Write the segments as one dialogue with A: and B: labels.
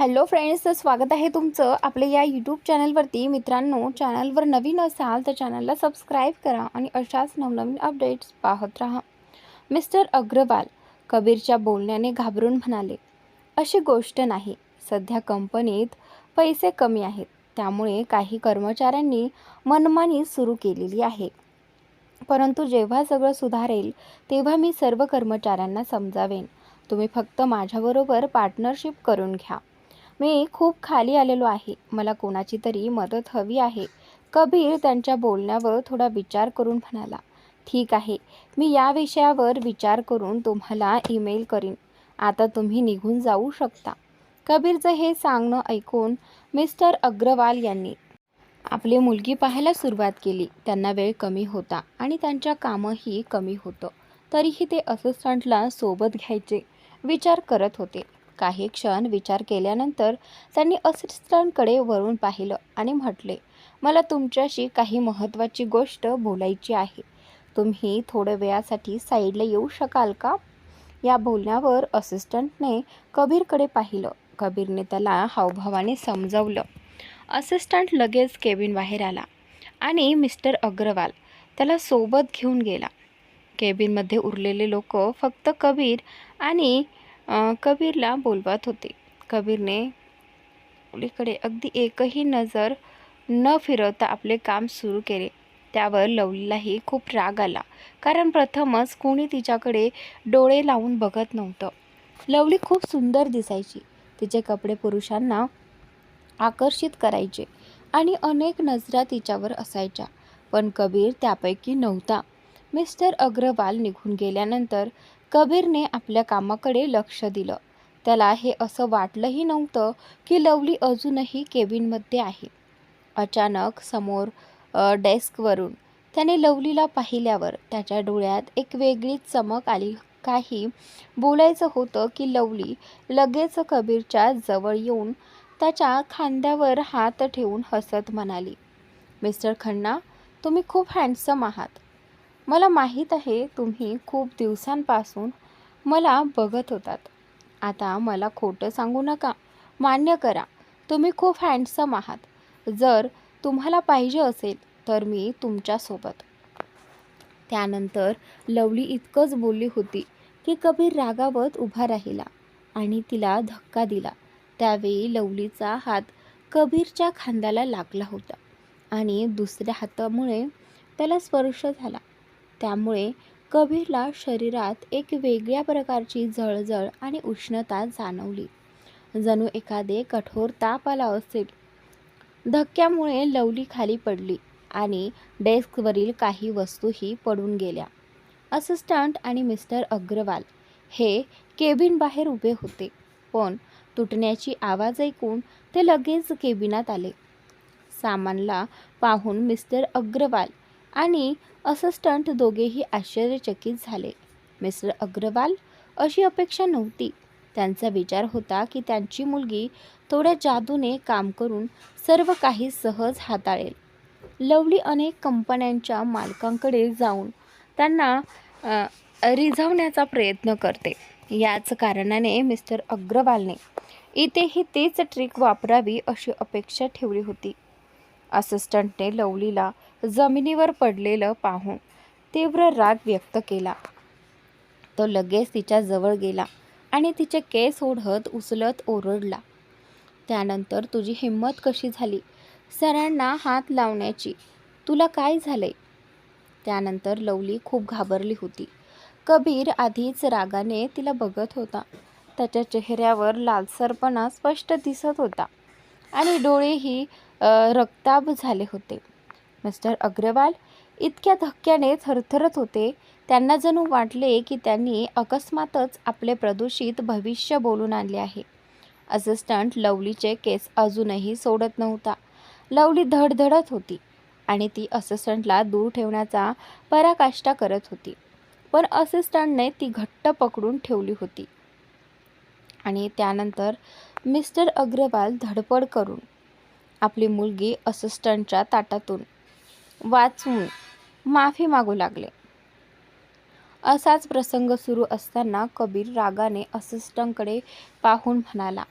A: Hello friends, तर स्वागत आहे तुमचं आपल्या या यूट्यूब चॅनलवरती. मित्रांनो, चॅनलवर नवीन असाल तर चॅनलला सबस्क्राईब करा आणि अशाच नवनवीन अपडेट्स पाहत राहा. मिस्टर अग्रवाल कबीरच्या बोलण्याने घाबरून म्हणाले, अशी गोष्ट नाही. सध्या कंपनीत पैसे कमी आहेत, त्यामुळे काही कर्मचाऱ्यांनी मनमानी सुरू केलेली आहे. परंतु जेव्हा सगळं सुधारेल तेव्हा मी सर्व कर्मचाऱ्यांना समजावेन. तुम्ही फक्त माझ्याबरोबर पार्टनरशिप करून घ्या. मी खूप खाली आलेलो आहे. मला कोणाची तरी मदत हवी आहे. कबीर त्यांच्या बोलण्यावर थोडा विचार करून म्हणाला, ठीक आहे, मी या विषयावर विचार करून तुम्हाला ईमेल करीन. आता तुम्ही निघून जाऊ शकता. कबीरचं हे सांगणं ऐकून मिस्टर अग्रवाल यांनी आपली मुलगी पाहायला सुरुवात केली. त्यांना वेळ कमी होता आणि त्यांच्या कामही कमी होतं. तरीही ते असिस्टंटला सोबत घ्यायचे विचार करत होते. काही क्षण विचार केल्यानंतर त्यांनी असिस्टंटकडे वरून पाहिलं आणि म्हटले, मला तुमच्याशी काही महत्त्वाची गोष्ट बोलायची आहे. तुम्ही थोड्या वेळासाठी साईडला येऊ शकाल का? या बोलण्यावर असिस्टंटने कबीरकडे पाहिलं. कबीरने त्याला हावभावाने समजावलं. असिस्टंट लगेच केबिन बाहेर आला आणि मिस्टर अग्रवाल त्याला सोबत घेऊन गेला. केबिनमध्ये उरलेले लोक फक्त कबीरला बोलवत होते. कबीरने मुलीकडे अगदी एकही नजर न फिरवता आपले काम सुरू केले. त्यावर लवलीलाही खूप राग आला, कारण प्रथमच कोणी तिच्याकडे डोळे लावून बघत नव्हतं. लवली खूप सुंदर दिसायची. तिचे कपडे पुरुषांना आकर्षित करायचे आणि अनेक नजरा तिच्यावर असायच्या, पण कबीर त्यापैकी नव्हता. मिस्टर अग्रवाल निघून गेल्यानंतर कबीरने आपल्या कामाकडे लक्ष दिलं. त्याला हे असं वाटलंही नव्हतं की लवली अजूनही केबिनमध्ये आहे. अचानक समोर डेस्कवरून त्याने लवलीला पाहिल्यावर त्याच्या डोळ्यात एक वेगळीच चमक आली. काही बोलायचं होतं की लवली लगेच कबीरच्या जवळ येऊन त्याच्या खांद्यावर हात ठेवून हसत म्हणाली, मिस्टर खन्ना, तुम्ही खूप हँडसम आहात. मला माहीत आहे तुम्ही खूप दिवसांपासून मला बघत होतात. आता मला खोटं सांगू नका. मान्य करा, तुम्ही खूप हँडसम आहात. जर तुम्हाला पाहिजे असेल तर मी तुमच्यासोबत. त्यानंतर लवली इतकंच बोलली होती की कबीर रागावत उभा राहिला आणि तिला धक्का दिला. त्यावेळी लवलीचा हात कबीरच्या खांद्याला लागला होता आणि दुसऱ्या हातामुळे त्याला स्पर्श झाला. त्यामुळे कबीरला शरीरात एक वेगळ्या प्रकारची जळजळ आणि उष्णता जाणवली, जणू एखादे कठोर ताप आला असेल. धक्क्यामुळे लवली खाली पडली आणि डेस्कवरील काही वस्तूही पडून गेल्या. असिस्टंट आणि मिस्टर अग्रवाल हे केबिन बाहेर उभे होते, पण तुटण्याची आवाज ऐकून ते लगेच केबिनात आले. सामानला पाहून मिस्टर अग्रवाल आणि असिस्टंट दोघेही आश्चर्यचकित झाले. मिस्टर अग्रवाल अशी अपेक्षा नव्हती. त्यांचा विचार होता की त्यांची मुलगी थोड्या जादूने काम करून सर्व काही सहज हाताळेल. लवली अनेक कंपन्यांच्या मालकांकडे जाऊन त्यांना रिझवण्याचा प्रयत्न करते. याच कारणाने मिस्टर अग्रवालने इथेही तेच ट्रिक वापरावी अशी अपेक्षा ठेवली होती. असिस्टंटने लवलीला जमिनीवर पडलेलं पाहून तीव्र राग व्यक्त केला. तो लगेच तिच्या जवळ गेला आणि तिचे केस ओढत उचलत ओरडला, त्यानंतर तुझी हिंमत कशी झाली सरांना हात लावण्याची? तुला काय झालंय? त्यानंतर लवली खूप घाबरली होती. कबीर आधीच रागाने तिला बघत होता. त्याच्या चेहऱ्यावर लालसरपणा स्पष्ट दिसत होता आणि डोळेही रक्ताभ झाले होते. मिस्टर अग्रवाल इतक्या धक्क्याने थरथरत होते. त्यांना जणू वाटले की त्यांनी अकस्मातच आपले प्रदूषित भविष्य बोलून आणले आहे. असिस्टंट लवलीचे केस अजूनही सोडत नव्हता. लवली धडधडत होती आणि ती असिस्टंटला दूर ठेवण्याचा पराकाष्ठा करत होती, पण असिस्टंटने ती घट्ट पकडून ठेवली होती. आणि त्यानंतर मिस्टर अग्रवाल धडपड करून आपली मुलगी असिस्टंटच्या ताटातून वाचवून माफी मागू लागले. असाच प्रसंग सुरू असताना कबीर रागाने असिस्टंटकडे पाहून म्हणाला,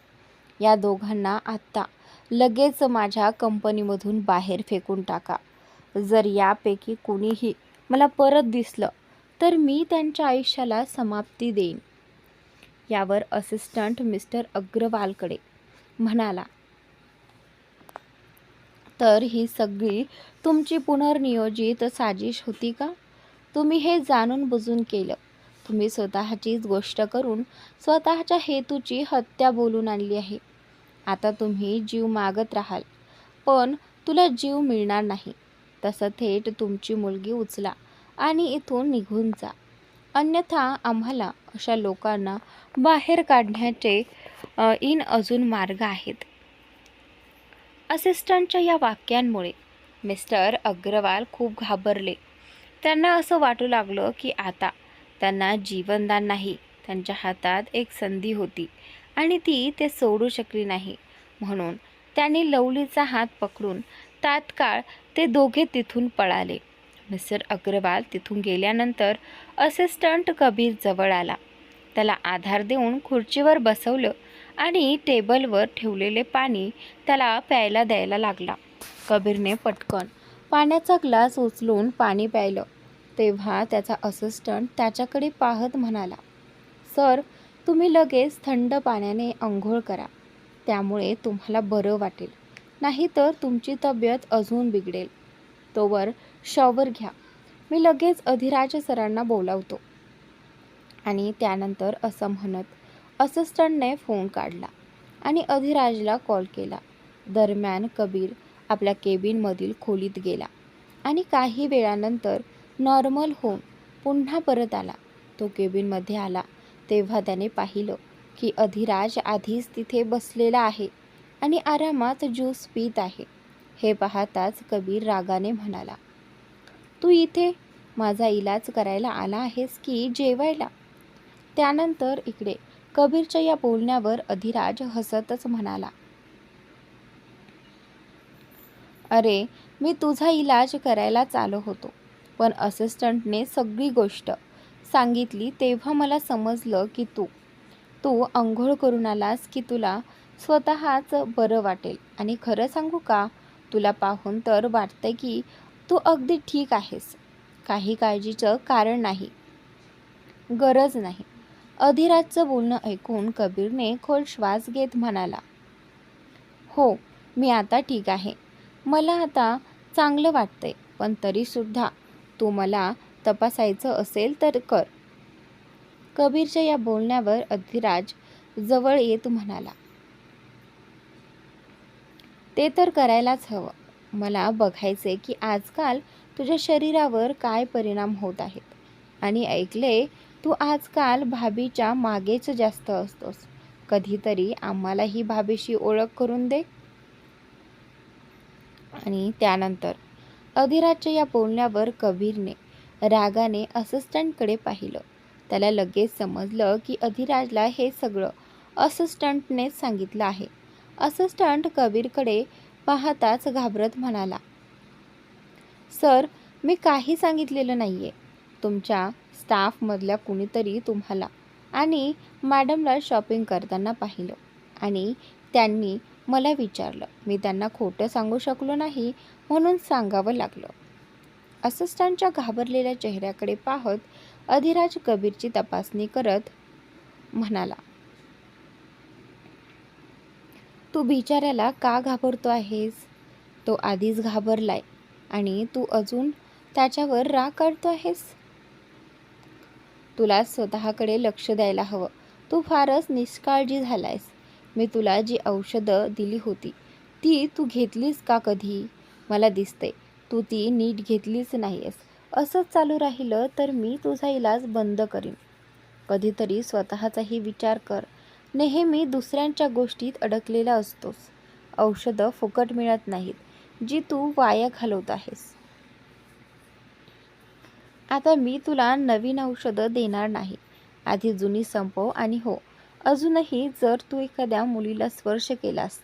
A: या दोघांना आत्ता लगेच माझ्या कंपनीमधून बाहेर फेकून टाका. जर यापैकी कोणीही मला परत दिसलं तर मी त्यांच्या आयुष्याला समाप्ती देईन. यावर असिस्टंट मिस्टर अग्रवालकडे म्हणाला, तर ही सगळी तुमची पुनर्नियोजित साजिश होती का? तुम्ही हे जाणून बुजून केलं. तुम्ही स्वतःचीच गोष्ट करून स्वतःच्या हेतूची हत्या बोलून आणली आहे. आता तुम्ही जीव मागत राहाल, पण तुला जीव मिळणार नाही. तसं थेट तुमची मुलगी उचला आणि इथून निघून जा. अन्यथा आम्हाला अशा लोकांना बाहेर काढण्याचे अजून मार्ग आहेत. असिस्टंटच्या या वाक्यांमुळे मिस्टर अग्रवाल खूप घाबरले. त्यांना असं वाटू लागलं की आता त्यांना जीवनदान नाही, त्यांच्या हातात एक संधी होती आणि ती ते सोडू शकली नाही. म्हणून त्यांनी लवलीचा हात पकडून तात्काळ ते दोघे तिथून पळाले. मिस्टर अग्रवाल तिथून गेल्यानंतर असिस्टंट कबीर जवळ आला. त्याला आधार देऊन खुर्चीवर बसवलं आणि टेबलवर ठेवलेले पाणी त्याला प्यायला द्यायला लागला. कबीरने पटकन पाण्याचा ग्लास उचलून पाणी प्यायलं. तेव्हा त्याचा असिस्टंट त्याच्याकडे पाहत म्हणाला, सर, तुम्ही लगेच थंड पाण्याने अंघोळ करा. त्यामुळे तुम्हाला बरं वाटेल. नाहीतर तुमची तब्येत अजून बिघडेल. तोवर शॉवर घ्या. मी लगेच अधिराज सरांना बोलावतो. आणि त्यानंतर असं म्हणत असिस्टंटने फोन काढला आणि अधिराजला कॉल केला. दरम्यान कबीर आपल्या केबिनमधील खोलीत गेला आणि काही वेळानंतर नॉर्मल होऊन पुन्हा परत आला. तो केबिनमध्ये आला तेव्हा त्याने पाहिलं की अधिराज आधीच तिथे बसलेला आहे आणि आरामात ज्यूस पीत आहे. हे पाहताच कबीर रागाने म्हणाला, तू इथे माझा इलाज करायला आला आहेस की जेवायला? त्यानंतर इकडे कबीरच्या या बोलण्यावर अधिराज हसतच म्हणाला, अरे, मी तुझा इलाज करायलाच आलो होतो, पण असिस्टंटने सगळी गोष्ट सांगितली तेव्हा मला समजलं की तू अंघोळ करून आलास की तुला स्वतःच बरं वाटेल. आणि खरं सांगू का, तुला पाहून तर वाटतंय की तू अगदी ठीक आहेस. काही काळजीचं कारण नाही, गरज नाही. अधिराजचं बोलणं ऐकून कबीरने खोल श्वास घेत म्हणाला, हो, मी आता ठीक आहे. मला आता चांगलं वाटतंय. पण तरीसुद्धा तू मला तपासायचं असेल तर कर. कबीरच्या या बोलण्यावर अधिराज जवळ येत म्हणाला, ते तर करायलाच हवं. मला बघायचे की आजकाल तुझ्या शरीरावर काय परिणाम होत आहेत. आणि ऐकले तू आजकाल भाभीच्या मागेच जास्त असतोस. कधीतरी आम्हालाही भाभीशी ओळख करून दे. आणि त्यानंतर अधिराजच्या या बोलण्यावर कबीरने रागाने असिस्टंटकडे पाहिलं. त्याला लगेच समजलं की अधिराजला हे सगळं असिस्टंटनेच सांगितलं आहे. असिस्टंट कबीरकडे पाहताच घाबरत म्हणाला, सर, मी काही सांगितलेलं नाही आहे. तुमच्या स्टाफमधल्या कुणीतरी तुम्हाला आणि मॅडमला शॉपिंग करताना पाहिलं आणि त्यांनी मला विचारलं. मी त्यांना खोटं सांगू शकलो नाही म्हणून सांगावं लागलं. असिस्टंटच्या घाबरलेल्या चेहऱ्याकडे पाहत अधिराज कबीरची तपासणी करत म्हणाला, तू बिचाऱ्याला का घाबरतो आहेस? तो आधीच घाबरलाय आणि तू अजून त्याच्यावर राग काढतो आहेस. तुला स्वतःकडे लक्ष द्यायला हवं. तू फारच निष्काळजी झालायस. मी तुला जी औषधं दिली होती ती तू घेतलीस का कधी? मला दिसते तू ती नीट घेतलीच नाहीयेस. असंच चालू राहिलं तर मी तुझा इलाज बंद करीन. कधीतरी स्वतःचाही विचार कर. नेहमी दुसऱ्यांच्या गोष्टीत अडकलेला असतोस. औषधं फुकट मिळत नाहीत जी तू वाया घालवत आहेस. आता मी तुला नवीन औषधं देणार नाही. आधी जुनी संपव. आणि हो, अजूनही जर तू एखाद्या मुलीला स्पर्श केलास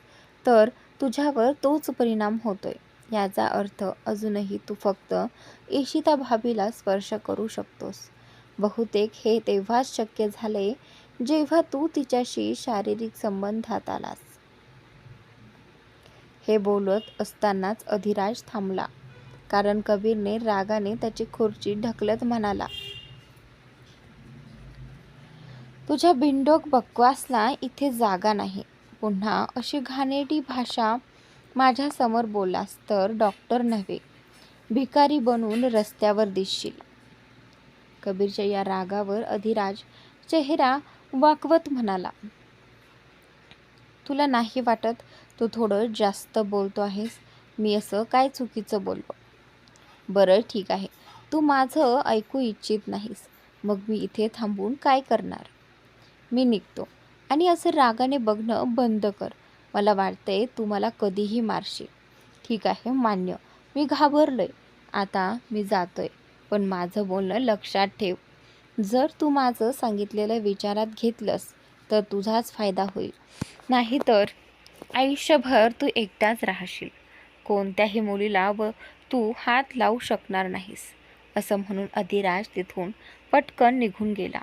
A: तर तुझ्यावर तोच परिणाम होतोय. याचा अर्थ अजूनही तू फक्त इशिता भाभीला स्पर्श करू शकतोस. बहुतेक हे तेव्हाच शक्य झाले जेव्हा तू तिच्याशी शारीरिक संबंधात आलास. हे बोलत असतानाच अधिराज थांबला, कारण कबीरने रागाने त्याची खुर्ची ढकलत म्हणाला, तुझ्या बिनडोक बकवासला इथे जागा नाही. पुन्हा अशी घाणेरडी भाषा माझ्यासमोर बोललास तर डॉक्टर नव्हे, भिकारी बनून रस्त्यावर दिसशील. कबीरच्या या रागावर अधिराज चेहरा वाकवत म्हणाला, तुला नाही वाटत तू थोडं जास्त बोलतो आहेस? मी असं काय चुकीचं बोललो? बरं ठीक आहे, तू माझं ऐकू इच्छित नाहीस, मग मी इथे थांबून काय करणार? मी निघतो आणि असं रागाने बघणं बंद कर. मला वाटतंय तू मला कधीही मारशील. ठीक आहे, मान्य, मी घाबरलोय. आता मी जातोय, पण माझं बोलणं लक्षात ठेव. जर तू माझं सांगितलेलं विचारात घेतलंस तर तुझाच फायदा होईल, नाहीतर आयुष्यभर तू एकटाच राहशील. कोणत्याही मुलीला तू हात लावू शकणार नाहीस. असं म्हणून अधिराज तिथून पटकन निघून गेला.